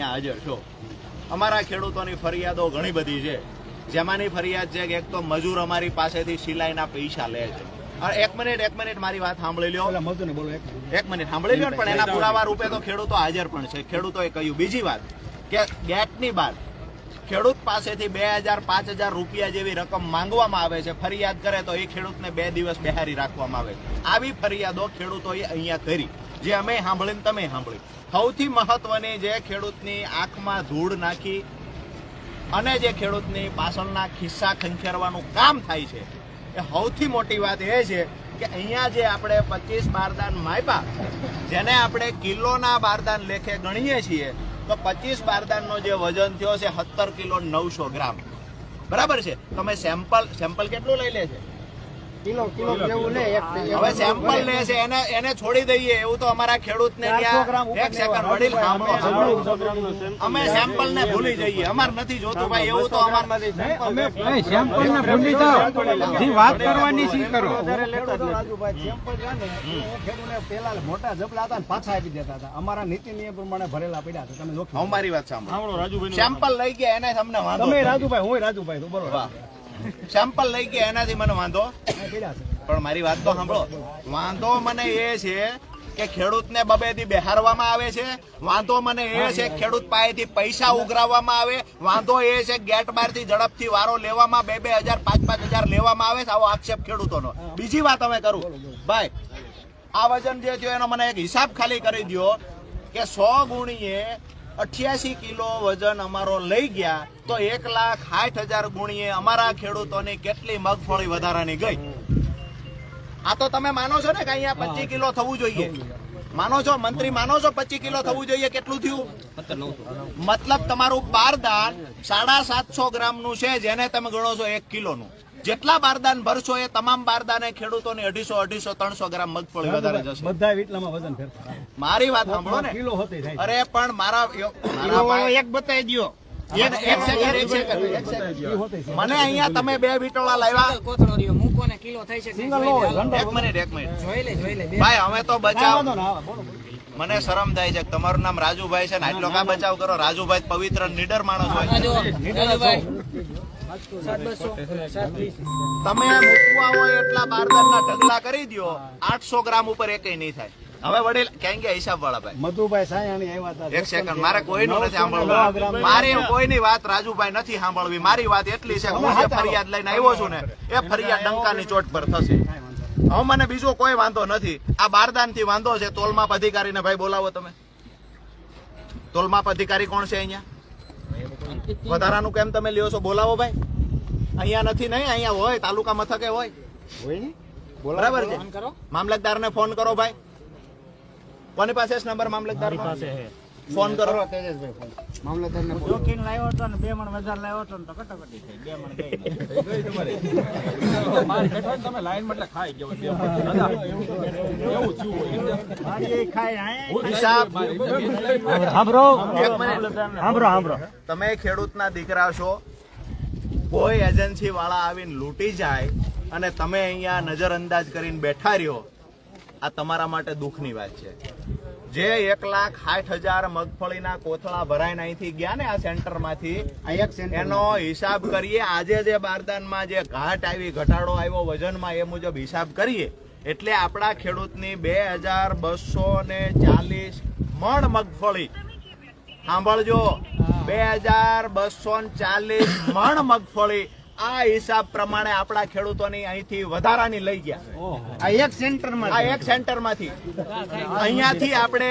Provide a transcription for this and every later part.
અહીંયા હાજર છો. અમારા ખેડૂતોની ફરિયાદો ઘણી બધી છે, જેમાંની ફરિયાદ છે કે એક તો મજૂર અમારી પાસેથી સિલાઈના પૈસા લે છે. એક મિનિટ મારી વાત સાંભળી લ્યો. એક મિનિટ સાંભળી લ્યો, પણ એના પુરાવા રૂપે તો ખેડૂતો હાજર પણ છે. ખેડૂતોએ કહ્યું. બીજી વાત કે ગેટની બહાર ખેડૂત પાસેથી 2000-5000 રૂપિયા જેવી રકમ માંગવામાં આવે છે. ફરિયાદ કરે તો એ ખેડૂતને 2 દિવસ બેહારી રાખવામાં આવે. આવી ફરિયાદો ખેડૂતોએ અહીંયા કરી, જે અમે સાંભળીને તમે સાંભળી. સૌથી મહત્વની જે ખેડૂતની આંખમાં ધૂળ નાખી અને જે ખેડૂતની પાછળના ખિસ્સા ખંખેરવાનું કામ થાય છે, એ સૌથી મોટી વાત એ છે કે અહીંયા જે આપણે 25 બારદાન માપ્યા, જેને આપણે કિલોના બારદાન લેખે ગણીએ છીએ, તો 25 બારદાનનો જે વજન થયો છે 17 કિલો 900 ગ્રામ. બરાબર છે. તમે સેમ્પલ કેટલું લઈ લે છે? કિલો જેવું લે. હવે સેમ્પલ લે છે, એને છોડી દઈએ એવું તો અમારા ખેડૂતને એક સેકન્ડ વડીલ અમે સેમ્પલ ને ભૂલી જઈએ. અમાર નથી જોતું ભાઈ, એવું તો અમાર સેમ્પલ ને ભૂલી જાઓ. વાત કરવાની શી કરો? પેલા મોટા જબલા હતા પાછા આપી દેતા હતા. અમારા નીતિ નિયમ પ્રમાણે ભરેલા પડ્યા હતા. તમે જોખો. અમારી વાત સાંભળો. સેમ્પલ લઈ ગયા એને તમને વાંધો? તમે રાજુભાઈ, હું રાજુભાઈ, બરોબર. સેમ્પલ લઈ ગયા એનાથી મને વાંધો, પણ મારી વાત તો સાંભળો. વાંધો મને એ છે કે ખેડૂતને બબેથી બેહારવામાં આવે છે. વાંધો મને એ છે ખેડૂત પાસેથી પૈસા ઉઘરાવવામાં આવે. વાંધો એ છે ગેટ બહારથી ઝડપથી વારો લેવામાં 2000, 5000 લેવામાં આવે છે. આવો આક્ષેપ ખેડૂતોનો. બીજી વાત અમે કરું ભાઈ, આ વજન જે થયો એનો મને એક હિસાબ ખાલી કરી દો કે 100 ગુણીએ 88 કિલો વજન અમારો લઈ ગયા તો 1,60,000 ગુણીએ અમારા ખેડૂતોની કેટલી મગફળી વધારાની ગઈ? આ તો તમે માનો છો ને કે અહીંયા 25 કિલો થવું જોઈએ? માનો છો મંત્રી? માનો છો 25 કિલો થવું જોઈએ? કેટલું થયું? મતલબ તમારું બારદાન 750 ગ્રામનું છે, જેને તમે ગણો છો 1 કિલોનું. જેટલા બારદાન ભરશો એ તમામ બારદાને ખેડૂતોની 250, 300 ગ્રામ મગફળી વધારે જશે. બધા વીટલામાં વજન ફેરફાર. મારી વાત સાંભળો ને. કિલો હોતી થાય. અરે પણ મારા એક બતાવી દો. એક સેકન્ડ. મને અહીંયા તમે 2 વીટોળા લાવ્યા. એક મિનિટ ભાઈ, અમે તો બચાવ. મને શરમ થાય છે. તમારું નામ રાજુભાઈ છે ને, આટલો કા બચાવ કરો? રાજુભાઈ પવિત્ર નીડર માણસ હોય. તમે મૂકવા હોય એટલા બારદાનના ઢગલા કરી દો, 800 ગ્રામ ઉપર એકેય નહીં થાય. હવે વડીલ ક્યાં ગયા હિસાબ વાળા ભાઈ? મધુભાઈ સાયાણી આવ્યા હતા. એક સેકન્ડ, મારે કોઈનું નથી સાંભળવું. મારી કોઈની વાત રાજુભાઈ નથી સાંભળવી. મારી વાત એટલી છે કે હું જે ફરિયાદ લઈને આવ્યો છું ને, એ ફરિયાદ ડંકાની ચોટ પર થશે. હવે મને બીજો કોઈ વાંધો નથી. આ બારદાન થી વાંધો છે. તોલમાપ અધિકારીને ભાઈ બોલાવો તમે. તોલમાપ અધિકારી કોણ છે અહીંયા? વધારાનું કેમ તમે લ્યો છો? બોલાવો ભાઈ. અહીંયા નથી. નહીં, અહીંયા હોય, તાલુકા મથકે હોય. બરાબર છે. મામલતદારને ફોન કરો ભાઈ. કોની પાસે છે નંબર? મામલતદાર પાસે ફોન કરો. મામલતદારને જોખીને લાવ્યો હતો ને 2 મણ વધારે લાવ્યો હતો ને તો કટોકટી થઈ. 2 મણ ગઈ. મારી બેઠો તમે લાઈન માં એટલે ખાઈ ગયો. એવું થયું ખાય હિસાબ. સાંભળો. એક મિનિટ સાંભળો. તમે ખેડૂતના દીકરા છો. કોઈ એજન્સી વાળા આવીને લૂંટી જાય અને તમે અહીંયા નજરઅંદાજ કરીને બેઠા રહ્યો, આ તમારા માટે દુઃખની વાત છે. જે 1,60,000 મગફળીના કોથળા ભરાઈને અહીંથી ગયા ને આ સેન્ટરમાંથી, એનો હિસાબ કરીએ. આજે જે બારદાનમાં જે ઘાટ આવી, ઘટાડો આવ્યો વજનમાં, એ મુજબ હિસાબ કરીએ એટલે આપણા ખેડૂતની 2240 મણ મગફળી. સાંભળજો, 2240 મણ મગફળી આ હિસાબ પ્રમાણે આપણા ખેડૂતોની અહીંથી વધારાની લઈ ગયા. આ એક સેન્ટરમાંથી. અહીંયાથી આપણે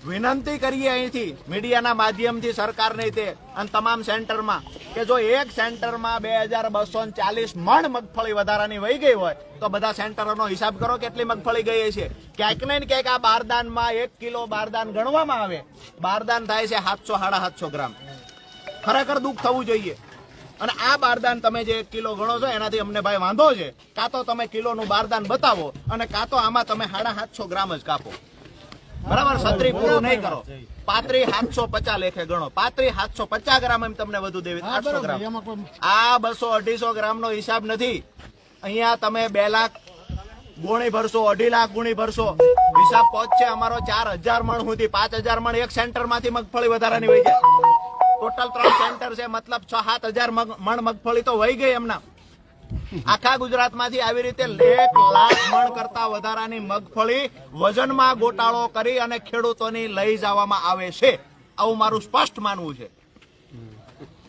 વિનંતી કરીએ અહીંથી મીડિયાના માધ્યમથી સરકારને તે અને તમામ સેન્ટરમાં કે જો એક સેન્ટરમાં 2240 મણ મગફળી વધારાની વહી ગઈ હોય તો બધા સેન્ટરોનો હિસાબ કરો કેટલી મગફળી ગઈ છે. ક્યાંક ને ક્યાંક આ બારદાનમાં 1 કિલો બારદાન ગણવામાં આવે. બારદાન થાય છે 700-750 ગ્રામ. ખરેખર દુઃખ થવું જોઈએ. અને આ બારદાન તમે જે 1 કિલો ગણો છો એનાથી અમને ભાઈ વાંધો છે. કાં તો તમે કિલોનું બારદાન બતાવો અને કાં તો આમાં તમે 750 ગ્રામ જ કાપો. બરાબર? સત્રી પૂરું નહીં કરો. પાત્રી 750 લેખે ગણો. પાત્રી 750 ગ્રામ એમ તમને વધુ દેવી 800 ગ્રામ. આ 200-250 ગ્રામ નો હિસાબ નથી. અહીંયા તમે 2 લાખ ગુણી ભરશો, 2.5 લાખ ગુણી ભરશો, હિસાબ પહોંચશે અમારો 4,000 મણ સુધી. 5,000 મણ એક સેન્ટર માંથી મગફળી વધારાની વહી જાય. ટોટલ 3 સેન્ટર છે, મતલબ 6-7 હજાર મણ મગફળી તો વહી ગઈ એમના. આખા ગુજરાતમાંથી આવી રીતે 1 લાખ મણ કરતા વધારાની મગફળી વજનમાં ગોટાળો કરી અને ખેડૂતોની લઈ જવામાં આવે છે. આવું મારું સ્પષ્ટ માનવું છે.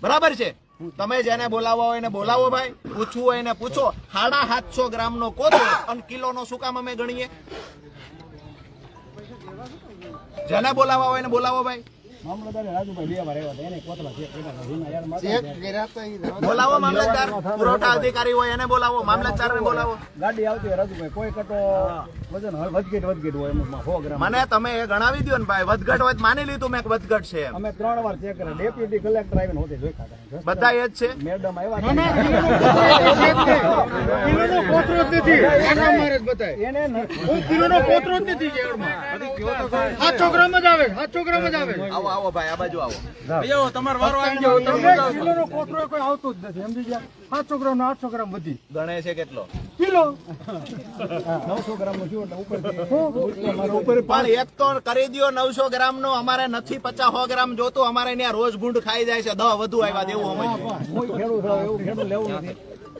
બરાબર છે. તમે જેને બોલાવવા હોય એને બોલાવો ભાઈ, પૂછવું હોય એને પૂછો. 750 ગ્રામનો કોથળો અને કિલોનો શું કામ અમે ગણીએ? જેને બોલાવવા હોય એને બોલાવો ભાઈ. મામલતદાર રાજુભાઈ લેવા રહ્યા હતા, એને કોતરા ચેક કર્યા હતા. બોલાવો મામલતદાર. પુરવઠા અધિકારી હોય એને બોલાવો, મામલતદારને બોલાવો. ગાડી આવતી હોય રાજુભાઈ, કોઈ કટો વજન વધઘટ હોય એમાં 100 ગ્રામ. મને તમે એ ગણાવી દો ને ભાઈ. વધઘટ હોય તો માની લીધું મેં વધઘટ છે એમ. અમે 3 વાર ચેક કર્યા, ડેપ્યુટી કલેક્ટર આવીને હોતે જોઈ ખાતા. બધા એ જ છે. મેડમ આવો આવો ભાઈ, આ બાજુ આવો. ભાઈઓ, તમારો વારો આવી ગયો. કિલોનો કોથળો કોઈ આવતું જ નથી, સમજી ગયા? 700 ગ્રામ 800 ગ્રામ વધી ગણે છે કેટલો? કિલો 900 ગ્રામ નું થયું એટલે ઉપર પણ એક તો કરી દ્યો 900 ગ્રામ નો. અમારે નથી 50-100 ગ્રામ જોતું. અમારે ત્યાં રોજ ગુંડ ખાઈ જાય છે. 10 વધુ આવ્યા દેવું અમે. કોઈ ખેડૂત હોય એવું ખેડૂત લેવું નથી.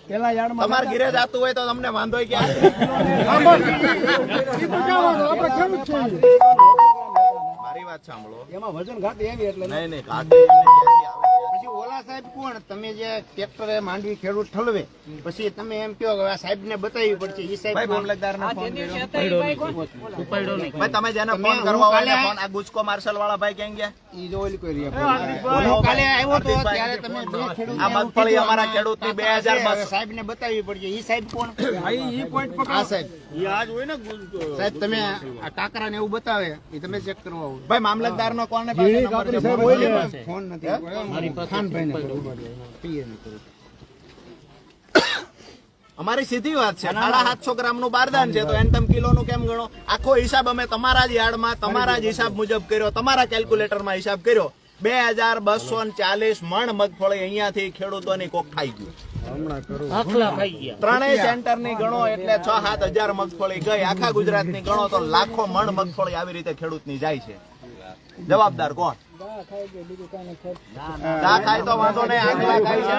પેલા યાર્ડમાં તમારે ઘરે જાતું હોય તો તમને વાંધો ક્યાં? મારી વાત સાંભળો. એમાં વજન ઘાટી એવી એટલે નહીં નહીં, કાઢી એમને ક્યાંથી આવે છે? પછી ઓલા સાહેબ કોણ? તમે જે ટ્રેક્ટરે માંડવી ખેડૂત ઠલવે, પછી તમે એમ કહો કે આ સાહેબ ને બતાવવી પડશે. ઈ સાહેબ ભાઈ કોણ? મામલતદારને ફોન કર્યો. ભાઈ તમે જેને ફોન હું કરવા હોય કાલે- એને ફોન. આ ગુજકો માર્શલ વાળા ભાઈ ક્યાં ગયા? ઈ જો ઓલી કરી બોલો કાલે ભાઈ. આવ્યો તો હાર્દિકભાઈ. ત્યારે તમે બે ખેડૂત આ મગફળી અમારા ખેડૂતની 2200 સાહેબ ને બતાવવી પડશે. ઈ સાહેબ કોણ? ઈ પોઈન્ટ આ સાહેબ સાહેબ તમે આ કાકરા ને એવું બતાવે એ તમે ચેક કરવા આવો. ભાઈ મામલતદારનો કોને ફોન નથી ખાનભાઈ ને કરો. પીએ ને કરો. અમારી સીધી વાત છે. 750 ગ્રામ નું બારદાન છે તો એને તમે કિલો નું કેમ ગણો? આખો હિસાબ અમે તમારા જ યાર્ડમાં તમારા જ હિસાબ મુજબ કર્યો, તમારા કેલ્ક્યુલેટરમાં હિસાબ કર્યો. 2240 મણ મગફળી અહીંયાથી ખેડૂતોની કોક ખાઈ ગયું. ત્રણેય સેન્ટર ની ગણો એટલે 6-7 હજાર મગફળી ગઈ. આખા ગુજરાત ની ગણો તો લાખો મણ મગફળી આવી રીતે ખેડૂત ની જાય છે. જવાબદાર કોણ? દા ખાય તો વાંધો નહીં, આગલા ખાય છે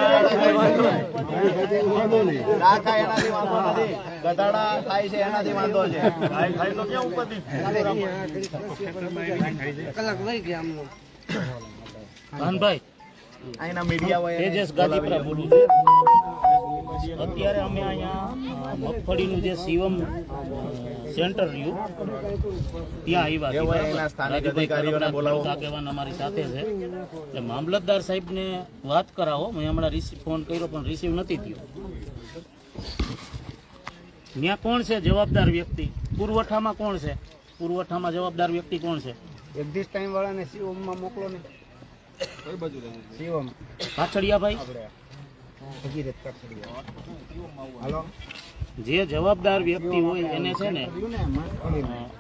દા ખાય એનાથી વાંધો નથી, ગધાડા ખાય છે એનાથી વાંધો છે. ગાય ખાય તો ક્યાં ઉપરથી? ભાઈ અહીંના મીડિયા હોય તેજસ ગાદીપરા બોલું છું. અત્યારે અમે અહીંયા મગફળીનું જે શિવમ સેન્ટર રહ્યું ત્યાં એ હોય આવ્યા એના સ્થાનિક છીએ. અધિકારીઓને બોલાવો. આગેવાન અમારી સાથે છે. એટલે મામલતદાર સાહેબને વાત કરાવો. મેં હમણાં ફોન કર્યો પણ રિસીવ નથી થયો. ત્યાં કોણ છે જવાબદાર વ્યક્તિ? પુરવઠામાં કોણ છે? પુરવઠામાં જવાબદાર વ્યક્તિ કોણ છે? જગદીશ ટાઈમ વાળાને શિવમ માં મોકલો ને. શિવમ કાછડિયાભાઈ ભગીરથ કાકડિયા. હાલો જે જવાબદાર વ્યક્તિ હોય એને છે ને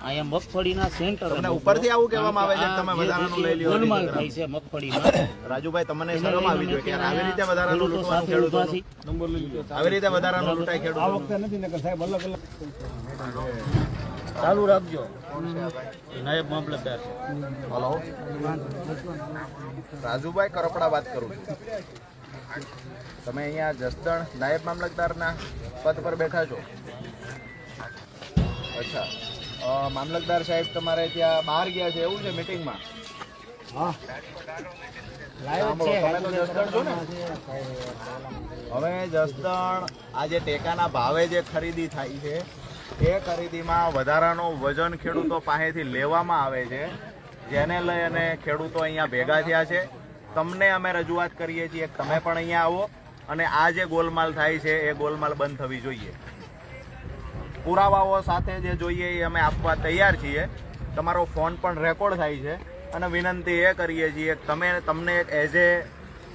અહીંયા મગફળીના સેન્ટર તમને ઉપરથી આવું કહેવામાં આવે છે કે તમે વધારાનું લઈ લ્યો. ગોલમાલ થાય છે મગફળીમાં. રાજુભાઈ તમને શરમ આવી જોઈએ કે યાર આવી રીતે વધારાનું લૂંટવાનું ખેડૂતોનું. આવી રીતે વધારાનું લૂંટાય આ ખેડૂતો. વખતે નથી નકર સાહેબ અલગ અલગ ચાલુ રાખજો. નાયબ મામલતદાર હલો રાજુભાઈ કરપડા વાત કરું છું. તમે અહીંયા જસદણ નાયબ મામલતદારના પદ પર બેઠા છો? અચ્છા. મામલતદાર સાહેબ તમારે ત્યાં બહાર ગયા છે એવું છે મીટિંગમાં? હા સાંભળો, તમે તો જસદણ છો ને? હવે જસદણ આ જે ટેકાના ભાવે જે ખરીદી થાય છે એ ખરીદીમાં વધારાનો વજન ખેડૂતો પાસેથી લેવામાં આવે છે, જેને લઈ અને ખેડૂતો અહીંયા ભેગા થયા છે. તમને અમે રજૂઆત કરીએ છીએ કે તમે પણ અહીંયા આવો અને આ જે ગોલમાલ થાય છે એ ગોલમાલ બંધ થવી જોઈએ. પુરાવાઓ સાથે જે જોઈએ એ અમે આપવા તૈયાર છીએ. તમારો ફોન પણ રેકોર્ડ થાય છે અને વિનંતી એ કરીએ છીએ કે તમને એઝ એ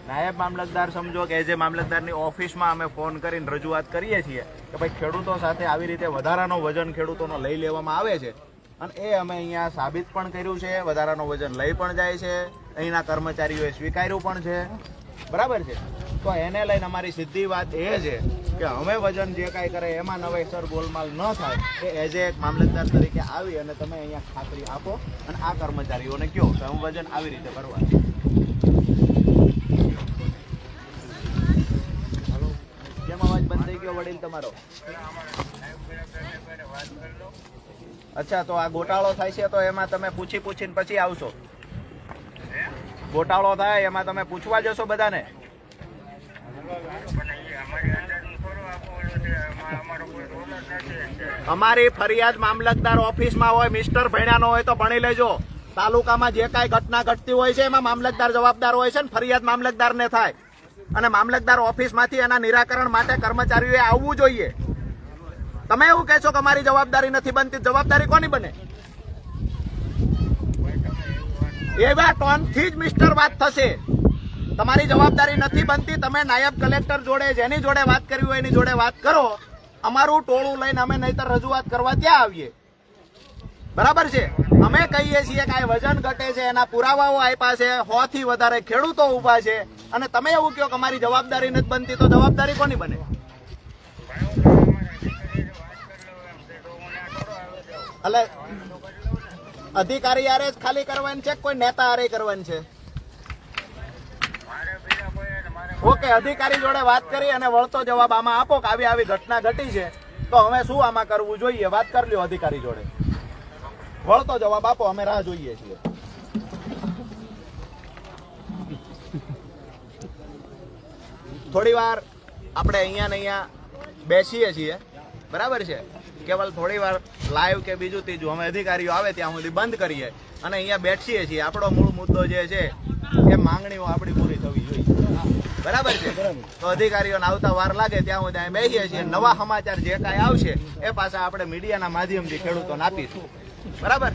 નાયબ મામલતદાર સમજો કે એઝ એ મામલતદારની ઓફિસમાં અમે ફોન કરીને રજૂઆત કરીએ છીએ કે ભાઈ ખેડૂતો સાથે આવી રીતે વધારાનો વજન ખેડૂતોનો લઈ લેવામાં આવે છે અને એ અમે અહીંયા સાબિત પણ કર્યું છે. વધારાનો વજન લઈ પણ જાય છે, અહીંના કર્મચારીઓએ સ્વીકાર્યું પણ છે. બરાબર છે. તો એને લઈને અમારી સીધી વાત એ છે કે અમે વજન જે કાંઈ કરે એમાં નવેસર ગોલમાલ ન થાય એ એઝ એક મામલતદાર તરીકે આવી અને તમે અહીંયા ખાતરી આપો અને આ કર્મચારીઓને કહો કે હું વજન આવી રીતે કરવા. કેમ અવાજ બંધ થઈ ગયો વડીલ તમારો? અચ્છા, તો આ ગોટાળો થાય છે તો એમાં તમે પૂછીને પછી આવશો? ગોટાળો થાય એમાં તમે પૂછવા જશો બધાને? અમારી ફરિયાદ મામલતદાર ઓફિસમાં હોય, મિસ્ટર ભણ્યાનો હોય તો ભણી લેજો. તાલુકામાં જે કાંઈ ઘટના ઘટતી હોય છે એમાં મામલતદાર જવાબદાર હોય છે ને ફરિયાદ મામલતદારને થાય અને મામલતદાર ઓફિસમાંથી એના નિરાકરણ માટે કર્મચારીઓએ આવવું જોઈએ. તમે એવું કહેશો કે અમારી જવાબદારી નથી બનતી, જવાબદારી કોની બને? એવા ટોનથી જ મિસ્ટર વાત થશે. તમારી જવાબદારી નથી બનતી. તમે નાયબ કલેક્ટર જોડે જેની જોડે વાત કરવી હોય એની જોડે વાત કરો. અમારું ટોળું લઈને અમે નહીતર રજૂઆત કરવા ત્યાં આવીએ. બરાબર છે? અમે કહીએ છીએ કે આ વજન ઘટે છે, એના પુરાવાઓ આપ્યા છે, 100 થી વધારે ખેડૂતો ઉભા છે અને તમે એવું કહો કે અમારી જવાબદારી નથી બનતી, તો જવાબદારી કોની બને? એટલે અધિકારી યારે જ ખાલી કરવાની છે, કોઈ નેતા હારે કરવાની છે? ઓકે, અધિકારી જોડે વાત કરી અને વળતો જવાબ આમાં આપો કે આવી આવી ઘટના ઘટી છે તો હવે શું આમાં કરવું જોઈએ, વાત કરી લ્યો અધિકારી જોડે. વળતો જવાબ આપો, અમે રાહ જોઈએ છીએ. થોડી વાર આપણે અહીંયા ને અહીંયા બેસીએ છીએ, બરાબર છે? કેવલ થોડી વાર લાઈવ કે બીજું ત્રીજું અમે અધિકારીઓ આવે ત્યાં સુધી બંધ કરીએ અને અહીંયા બેસીએ છીએ. આપણો મૂળ મુદ્દો જે છે એ માંગણીઓ આપણી પૂરી થવી જોઈએ. બરાબર છે? તો અધિકારીઓને આવતા વાર લાગે ત્યાં સુધી અહીં બેસીએ છીએ. નવા સમાચાર જે કાંઈ આવશે એ પાછા આપણે મીડિયાના માધ્યમથી ખેડૂતોને આપીશું. બરાબર?